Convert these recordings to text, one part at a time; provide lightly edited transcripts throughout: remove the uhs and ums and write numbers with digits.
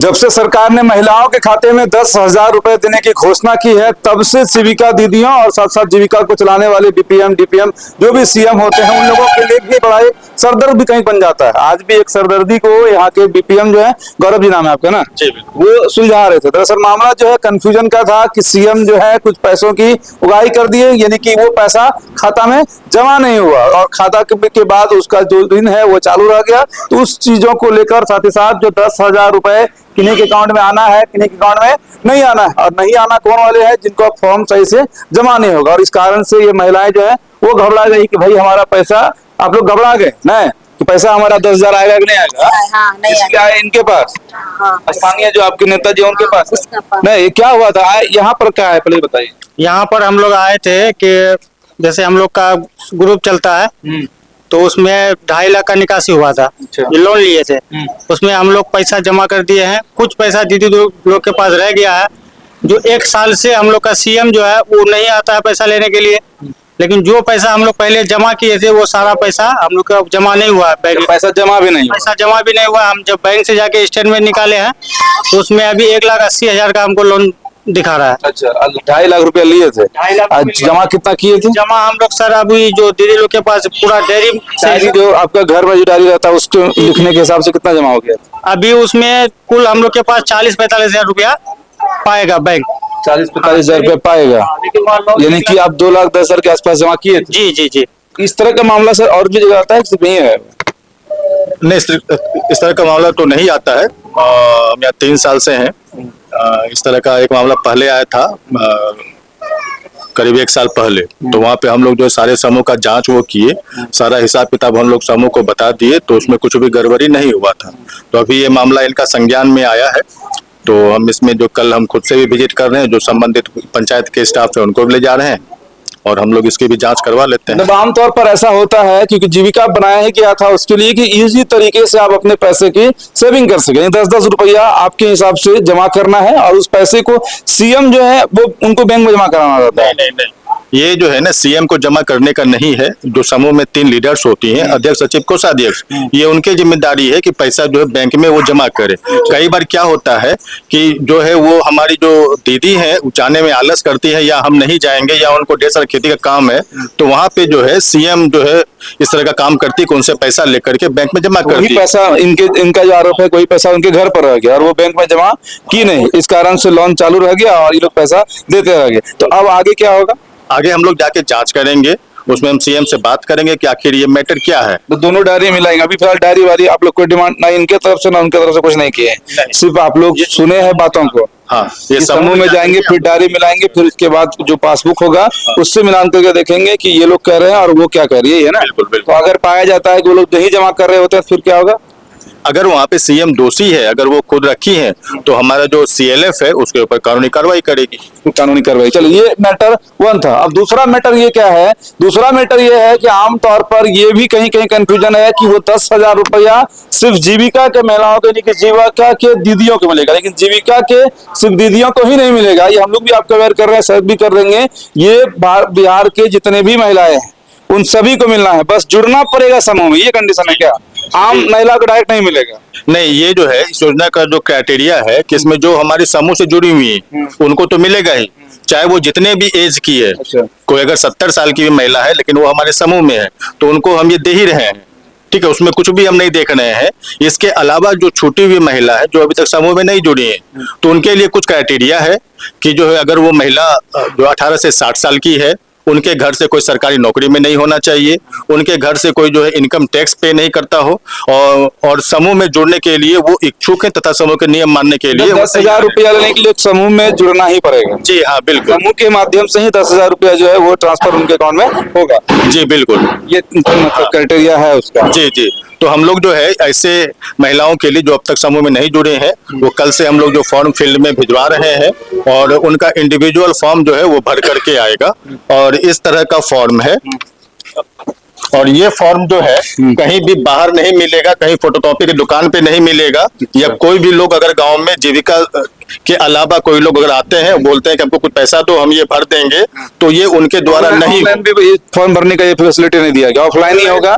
जब से सरकार ने महिलाओं के खाते में 10,000 रुपए देने की घोषणा की है, तब से जीविका दीदियों और साथ साथ जीविका को चलाने वाले बीपीएम डीपीएम जो भी सीएम होते हैं, उन लोगों के लिए भी बड़ा सरदर्द भी कहीं बन जाता है। आज भी एक सरदर्दी को यहाँ के बीपीएम जो है, गौरव जी नाम है आपका ना, वो सुलझा रहे थे। दरअसल मामला जो है कंफ्यूजन का था कि सीएम जो है कुछ पैसों की उगाही कर दिए, यानी कि वो पैसा खाता में जमा नहीं हुआ और खाता के बाद उसका जो दिन है वो चालू रह गया। तो उस चीजों को लेकर साथ ही साथ जो 10,000 रुपए किन्हीं के अकाउंट में आना है, किन्हीं के अकाउंट में नहीं आना है, और नहीं आना कौन वाले हैं, जिनको फॉर्म सही से जमा नहीं होगा। और इस कारण से ये महिलाएं जो है वो घबरा गई कि भाई हमारा पैसा, आप लोग घबरा गए ना कि पैसा हमारा 10,000 आएगा कि नहीं आएगा। हाँ, नहीं इसलिए आए इनके पास, हाँ, स्थानीय जो आपके नेता जी उनके पास पास। नहीं, क्या हुआ था यहाँ पर, क्या है पहले बताइए। यहाँ पर हम लोग आए थे कि जैसे हम लोग का ग्रुप चलता है तो उसमें 2.5 लाख का निकासी हुआ था। अच्छा। ये लोन लिए थे, उसमें हम लोग पैसा जमा कर दिए हैं। कुछ पैसा दीदी लोग के पास रह गया है, जो 1 साल से हम लोग का सीएम जो है वो नहीं आता है पैसा लेने के लिए। लेकिन जो पैसा हम लोग पहले जमा किए थे वो सारा पैसा हम लोग का जमा नहीं हुआ है। बैंक पैसा जमा भी नहीं, पैसा जमा भी नहीं हुआ। हम जब बैंक से जाके स्टेटमेंट निकाले हैं तो उसमें अभी 1,80,000 का हमको लोन दिखा रहा है। अच्छा, 2.5 लाख रुपया लिए थे। 2.5 लाख आज जमा कितना किए थे? जमा हम लोग सर अभी जो दीदी लोग के पास पूरा डेयरी डायरी जो आपका घर में जो डायरी रहता है उसके लिखने के हिसाब से कितना जमा हो गया? अभी उसमें कुल हम लोग के पास 40-45 हजार रुपया पाएगा बैंक। 40-45 हजार रुपया पाएगा, यानी कि आप 2,10,000 के आसपास जमा किए थे। जी जी जी। इस तरह का मामला सर और भी जगह आता है, सिर्फ यही है? नहीं, इस तरह का मामला तो नहीं आता है। हम यहाँ 3 साल से हैं। इस तरह का एक मामला पहले आया था करीब 1 साल पहले। तो वहाँ पे हम लोग जो सारे समूह का जांच वो किए, सारा हिसाब किताब हम लोग समूह को बता दिए, तो उसमें कुछ भी गड़बड़ी नहीं हुआ था। तो अभी ये मामला इनका संज्ञान में आया है, तो हम इसमें जो कल हम खुद से भी विजिट कर रहे हैं, जो संबंधित पंचायत के स्टाफ है उनको भी ले जा रहे हैं और हम लोग इसकी भी जांच करवा लेते हैं। आमतौर पर ऐसा होता है क्योंकि जीविका बनाया ही गया था उसके लिए कि इजी तरीके से आप अपने पैसे की सेविंग कर सकें। 10-10 रुपया आपके हिसाब से जमा करना है और उस पैसे को सीएम जो है वो उनको बैंक में जमा कराना रहता है। नहीं, ये जो है ना सीएम को जमा करने का नहीं है। जो समूह में 3 लीडर्स होती हैं, अध्यक्ष, सचिव, कोषाध्यक्ष, ये उनकी जिम्मेदारी है कि पैसा जो है बैंक में वो जमा करे। कई बार क्या होता है कि जो है वो हमारी जो दीदी है जाने में आलस करती है, या हम नहीं जाएंगे, या उनको ढेर सारा खेती का काम है, तो वहाँ पे जो है सीएम जो है इस तरह का काम करती है कि उनसे पैसा लेकर के बैंक में जमा करती है। पैसा इनका जो आरोप है कोई पैसा उनके घर पर रह गया और वो बैंक में जमा की नहीं, इस कारण से लोन चालू रह गया और ये लोग पैसा देते रह गए। तो अब आगे क्या होगा? आगे हम लोग जाके जांच करेंगे, उसमें हम सीएम से बात करेंगे कि आखिर ये मैटर क्या है। तो दोनों डायरी मिलाएंगे। अभी फिलहाल डायरी वाली आप लोग कोई डिमांड ना इनके तरफ से ना उनके तरफ से कुछ नहीं किए हैं, सिर्फ आप लोग सुने हैं बातों को। हाँ, ये समूह में जाएंगे, फिर डायरी मिलाएंगे, फिर उसके बाद जो पासबुक होगा उससे मिलान करके देखेंगे कि ये लोग कह रहे हैं और वो क्या कह रही है ना। बिल्कुल। तो अगर पाया जाता है कि वो लोग नहीं जमा कर रहे होते हैं फिर क्या होगा? अगर वहाँ पे सीएम दोषी है, अगर वो खुद रखी है, तो हमारा जो सीएलएफ है उसके ऊपर कानूनी कार्रवाई करेगी। कानूनी कार्रवाई। चलो, ये मैटर 1 था। अब दूसरा मैटर ये क्या है? दूसरा मैटर ये है कि आमतौर पर ये भी कहीं कहीं कंफ्यूजन है कि वो 10,000 रुपया सिर्फ जीविका के महिलाओं के, यानी कि जीविका के दीदियों को मिलेगा, लेकिन जीविका के सिर्फ दीदियों को ही नहीं मिलेगा। ये हम लोग भी आपको अवेयर कर रहे हैं, सर्च भी कर देंगे। ये बिहार के जितने भी महिलाएं हैं उन सभी को मिलना है, बस जुड़ना पड़ेगा समूह में। ये कंडीशन है क्या? आम महिला को डायरेक्ट नहीं मिलेगा? नहीं, ये जो है इस योजना का जो क्राइटेरिया है कि इसमें जो हमारे समूह से जुड़ी हुई है उनको तो मिलेगा ही, चाहे वो जितने भी एज की है। अच्छा। कोई अगर 70 साल की भी महिला है लेकिन वो हमारे समूह में है तो उनको हम ये दे ही रहे हैं, ठीक है, उसमें कुछ भी हम नहीं देख रहे हैं। इसके अलावा जो छूटी हुई महिला है जो अभी तक समूह में नहीं जुड़ी है, तो उनके लिए कुछ क्राइटेरिया है कि जो है अगर वो महिला जो 18 से 60 साल की है, उनके घर से कोई सरकारी नौकरी में नहीं होना चाहिए, उनके घर से कोई जो है इनकम टैक्स पे नहीं करता हो, और समूह में जुड़ने के लिए वो इच्छुक है तथा समूह के नियम मानने के लिए 10,000 रुपया लेने के लिए समूह में जुड़ना ही पड़ेगा। जी हाँ, बिल्कुल। समूह के माध्यम से ही 10,000 रुपया जो है वो ट्रांसफर उनके अकाउंट में होगा। जी बिल्कुल, ये मतलब क्राइटेरिया है उसका। जी। तो हम लोग जो है ऐसे महिलाओं के लिए जो अब तक समूह में नहीं जुड़े हैं, वो कल से हम लोग जो फॉर्म फील्ड में भिजवा रहे हैं और उनका इंडिविजुअल फॉर्म जो है वो भर करके आएगा। और इस तरह का फॉर्म है, और ये फॉर्म जो है कहीं भी बाहर नहीं मिलेगा, कहीं फोटोकॉपी की दुकान पे नहीं मिलेगा, या कोई भी लोग अगर गांव में जीविका के अलावा कोई लोग अगर आते हैं बोलते हैं कि हमको कुछ पैसा दो हम ये भर देंगे, तो ये उनके द्वारा नहीं ऑनलाइन भी फॉर्म भरने का ये फैसिलिटी नहीं दिया गया, ऑफलाइन ही होगा।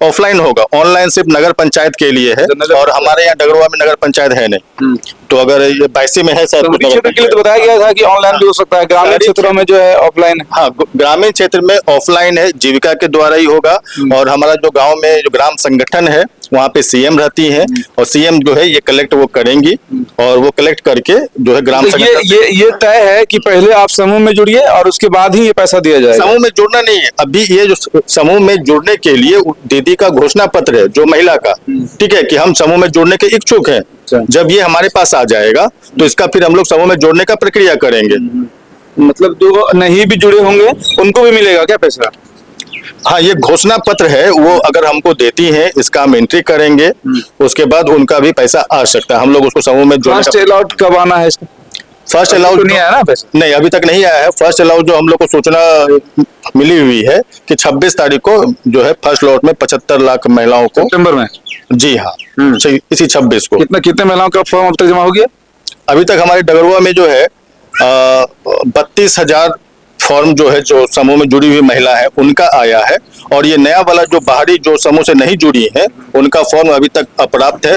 ऑफलाइन होगा, ऑनलाइन सिर्फ नगर पंचायत के लिए है, और हमारे यहाँ डगरवा में नगर पंचायत है नहीं। तो अगर ये 22 में है शायद, शहरी क्षेत्र के लिए तो बताया गया था कि ऑनलाइन भी हो सकता है, ग्रामीण क्षेत्रों में जो है ऑफलाइन। हाँ, ग्रामीण क्षेत्र में ऑफलाइन है, जीविका के द्वारा ही होगा। और हमारा जो गांव में जो ग्राम संगठन है वहाँ पे सीएम रहती है, और सीएम जो है ये कलेक्ट वो करेंगी, और वो कलेक्ट करके जो है ग्राम तो संगठन ये तय है कि पहले आप समूह में जुड़िए और उसके बाद ही ये पैसा दिया जाएगा। समूह में जुड़ना नहीं है, अभी ये जो समूह में जुड़ने के लिए दीदी का घोषणा पत्र है जो महिला का, ठीक है, कि हम समूह में जुड़ने के इच्छुक हैं। जब ये हमारे पास आ जाएगा तो इसका फिर हम लोग समूह में जोड़ने का प्रक्रिया करेंगे। मतलब जो नहीं भी जुड़े होंगे उनको भी मिलेगा क्या पैसा? हाँ, ये घोषणा पत्र है, वो अगर हमको देती है इसका हम एंट्री करेंगे, उसके बाद उनका भी पैसा आ सकता है। हम लोग उसको समूह में जोड़ने फर्स्ट अलाउट कब आना है इसका? फर्स्ट अलाउट नहीं आया ना पैसा? नहीं, अभी तक नहीं आया है। फर्स्ट अलाउट जो हम लोग को सूचना मिली हुई है कि 26 तारीख को जो है फर्स्ट लॉट में 75 लाख महिलाओं को, सितंबर में। जी हाँ, इसी 26 को। कितने महिलाओं का फॉर्म अब तक जमा हो गया? अभी तक हमारे डगरवा में जो है 32,000 फॉर्म जो है जो समूह में जुड़ी हुई महिला है उनका आया है, और ये नया वाला जो बाहरी जो समूह से नहीं जुड़ी है उनका फॉर्म अभी तक अप्राप्त है,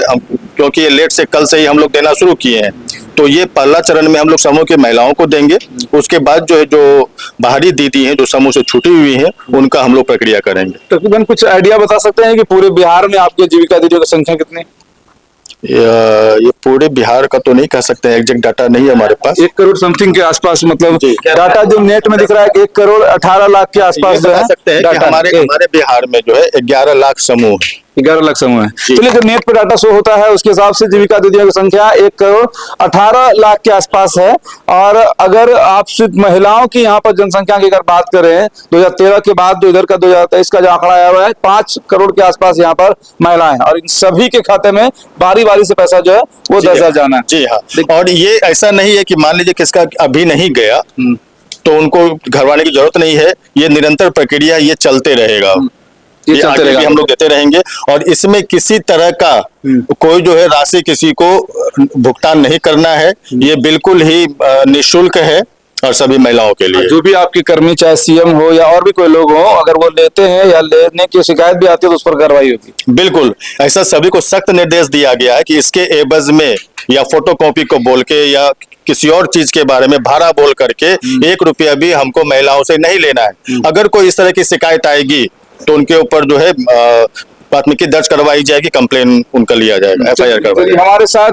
क्योंकि ये लेट से कल से ही हम लोग देना शुरू किए हैं। तो ये पहला चरण में हम लोग समूह की महिलाओं को देंगे, उसके बाद जो है जो बाहरी दीदी हैं जो समूह से छूटी हुई हैं उनका हम लोग प्रक्रिया करेंगे। तकरीबन कुछ आइडिया बता सकते हैं कि पूरे बिहार में आपके जीविका दीदियों की संख्या कितनी? ये पूरे बिहार का तो नहीं कह सकते हैं, एग्जैक्ट डाटा नहीं है हमारे पास। 1 करोड़ समथिंग के आसपास, मतलब डाटा जो नेट में दिख रहा है कि 1 करोड़ 18 लाख के आसपास जो बता है सकते हैं कि डाटा हमारे बिहार में जो है 11 लाख समूह है। 11 लाख समूह है। चलिए, जो नेट पे डाटा शो होता है उसके हिसाब से जीविका दीदियों की संख्या 1 करोड़ 18 लाख के आसपास है। और अगर आप सिर्फ महिलाओं की यहाँ पर जनसंख्या की अगर बात करें 2013 के बाद जो इधर का 2023 का जो आंकड़ा आया हुआ है 5 करोड़ के आसपास यहाँ पर महिलाएं हैं, और इन सभी के खाते में बारी बारी से पैसा जो है वो 10,000 जाना है। जी हाँ, और ये ऐसा नहीं है कि मान लीजिए किसका अभी नहीं गया तो उनको घरवाने की जरूरत नहीं है, ये निरंतर प्रक्रिया ये चलते रहेगा, ये आगे भी हम लोग देते रहेंगे। और इसमें किसी तरह का कोई जो है राशि किसी को भुगतान नहीं करना है, ये बिल्कुल ही निःशुल्क है और सभी महिलाओं के लिए। जो भी आपके कर्मी, चाहे सीएम हो या और भी कोई लोग हो, अगर वो लेते हैं या लेने की शिकायत भी आती है तो उस पर कार्रवाई होगी। बिल्कुल, ऐसा सभी को सख्त निर्देश दिया गया है कि इसके एवज में या फोटोकॉपी को बोल के या किसी और चीज के बारे में भाड़ा बोल करके 1 रुपया भी हमको महिलाओं से नहीं लेना है। अगर कोई इस तरह की शिकायत आएगी तो उनके ऊपर जो है प्राथमिकी दर्ज करवाई जाएगी, कंप्लेन उनका लिया जाएगा, FIR करवाई जाएगी। हमारे साथ